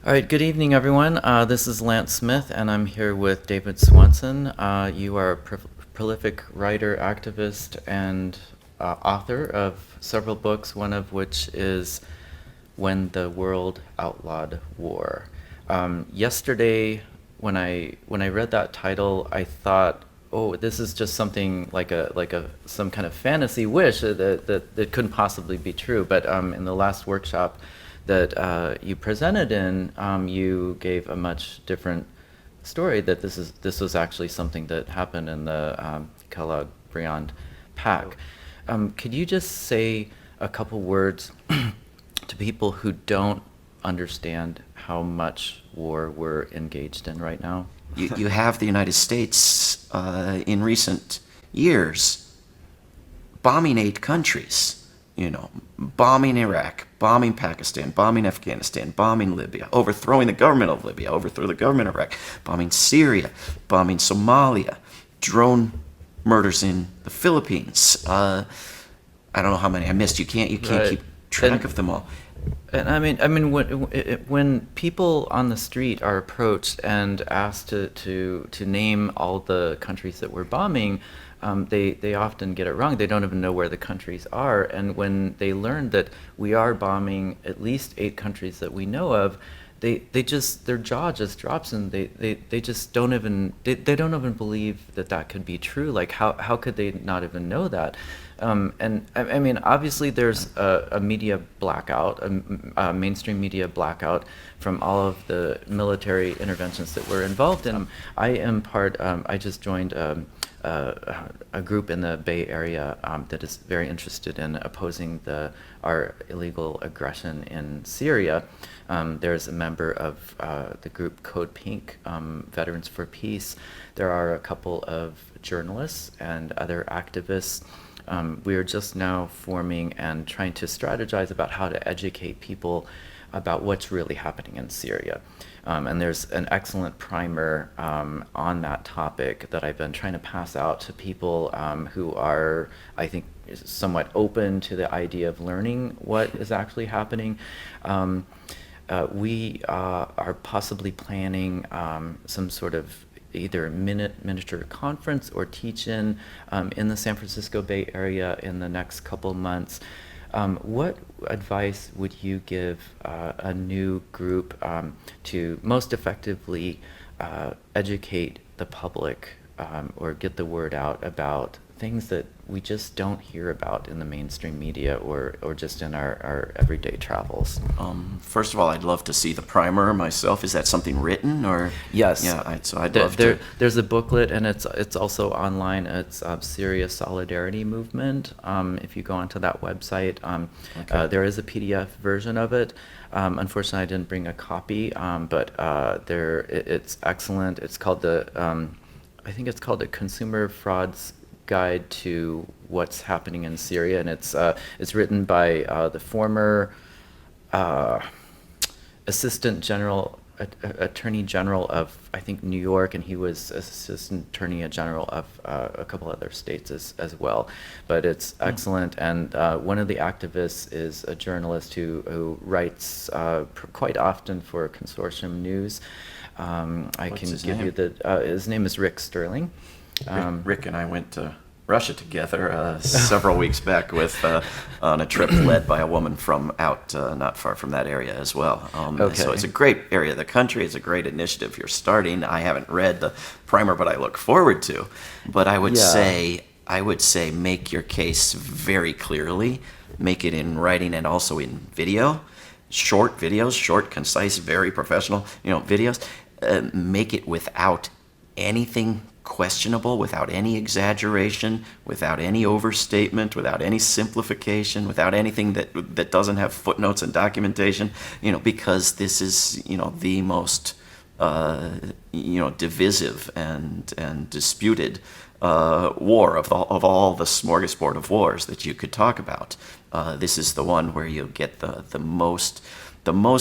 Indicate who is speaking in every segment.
Speaker 1: All right, good evening, everyone. This is Lance Smith, and I'm here with David Swanson. You are a prolific writer, activist, and author of several books, one of which is When the World Outlawed War. Yesterday, when I read that title, I thought, oh, this is just something like a some kind of fantasy wish that couldn't possibly be true. But in the last workshop that you presented in, you gave a much different story. That this was actually something that happened in the Kellogg-Briand pack. Could you just say a couple words to people who don't understand how much war we're engaged in right now?
Speaker 2: You have the United States in recent years bombing 8 countries. Bombing Iraq, bombing Pakistan, bombing Afghanistan, bombing Libya, overthrowing the government of Libya, overthrow the government of Iraq, bombing Syria, bombing Somalia, drone murders in the Philippines. I don't know how many I missed. You can't
Speaker 1: Right.
Speaker 2: keep track of them all.
Speaker 1: And I mean, when people on the street are approached and asked to name all the countries that we're bombing, they often get it wrong. They don't even know where the countries are. And when they learn that we are bombing at least 8 countries that we know of, they just, their jaw just drops, and they just don't even they don't even believe that could be true. Like, how could they not even know that? And I mean, obviously there's a media blackout, a mainstream media blackout from all of the military interventions that we're involved in. I just joined a group in the Bay Area that is very interested in opposing our illegal aggression in Syria. There's a member of the group Code Pink, Veterans for Peace. There are a couple of journalists and other activists. We are just now forming and trying to strategize about how to educate people about what's really happening in Syria. And there's an excellent primer on that topic that I've been trying to pass out to people who are, I think, somewhat open to the idea of learning what is actually happening. We are possibly planning some sort of either miniature conference or teach-in in the San Francisco Bay Area in the next couple months. What advice would you give a new group to most effectively educate the public or get the word out about things that we just don't hear about in the mainstream media or just in our everyday travels?
Speaker 2: First of all, I'd love to see the primer myself. Is that something written or?
Speaker 1: Yes.
Speaker 2: Yeah, I'd love to.
Speaker 1: There's a booklet, and it's also online. It's Syria Solidarity Movement. If you go onto that website,
Speaker 2: Okay.
Speaker 1: there is a PDF version of it. Unfortunately, I didn't bring a copy, but it's excellent. It's called I think it's called the Consumer Frauds Guide to What's Happening in Syria, and it's written by the former Attorney General of, I think, New York, and he was Assistant Attorney General of a couple other states as well. But it's excellent, and one of the activists is a journalist who writes quite often for Consortium News. I
Speaker 2: What's
Speaker 1: can
Speaker 2: his
Speaker 1: give
Speaker 2: name?
Speaker 1: you his name is Rick Sterling.
Speaker 2: Rick and I went to Russia together several weeks back on a trip led by a woman from out not far from that area as well.
Speaker 1: Okay.
Speaker 2: So it's a great area of the country. It's a great initiative you're starting. I haven't read the primer, but I look forward to. But I would say make your case very clearly. Make it in writing and also in video. Short videos, short, concise, very professional, videos. Make it without anything questionable, without any exaggeration, without any overstatement, without any simplification, without anything that doesn't have footnotes and documentation, because this is, the most, divisive and disputed war of all the smorgasbord of wars that you could talk about. This is the one where you get the most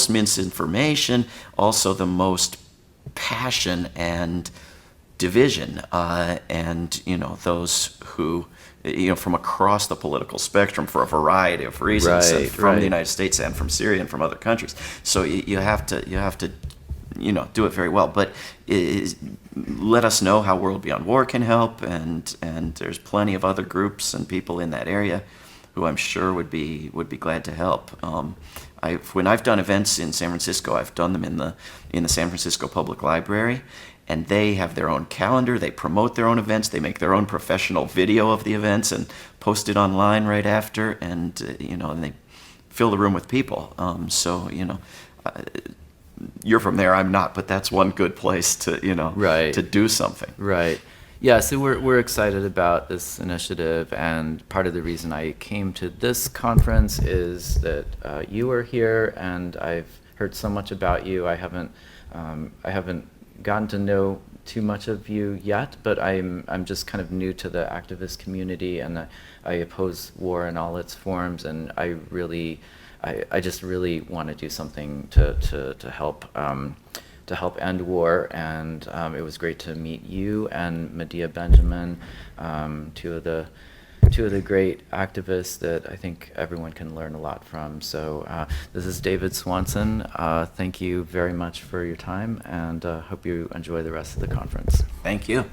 Speaker 2: misinformation, also the most passion and division, and those who from across the political spectrum for a variety of reasons, and
Speaker 1: Right,
Speaker 2: from
Speaker 1: right.
Speaker 2: the United States and from Syria and from other countries. So you have to do it very well. But let us know how World Beyond War can help, and there's plenty of other groups and people in that area who I'm sure would be glad to help. When I've done events in San Francisco, I've done them in the San Francisco Public Library, and they have their own calendar. They promote their own events. They make their own professional video of the events and post it online right after, and and they fill the room with people. You're from there, I'm not, but that's one good place to
Speaker 1: Right.
Speaker 2: to do something.
Speaker 1: Right. Yeah, so we're excited about this initiative, and part of the reason I came to this conference is that you were here, and I've heard so much about you. I haven't gotten to know too much of you yet, but I'm just kind of new to the activist community, and I oppose war in all its forms, and I just really want to do something to help end war, and it was great to meet you and Medea Benjamin, two of the great activists that I think everyone can learn a lot from. So this is David Swanson. Thank you very much for your time, and hope you enjoy the rest of the conference.
Speaker 2: Thank you.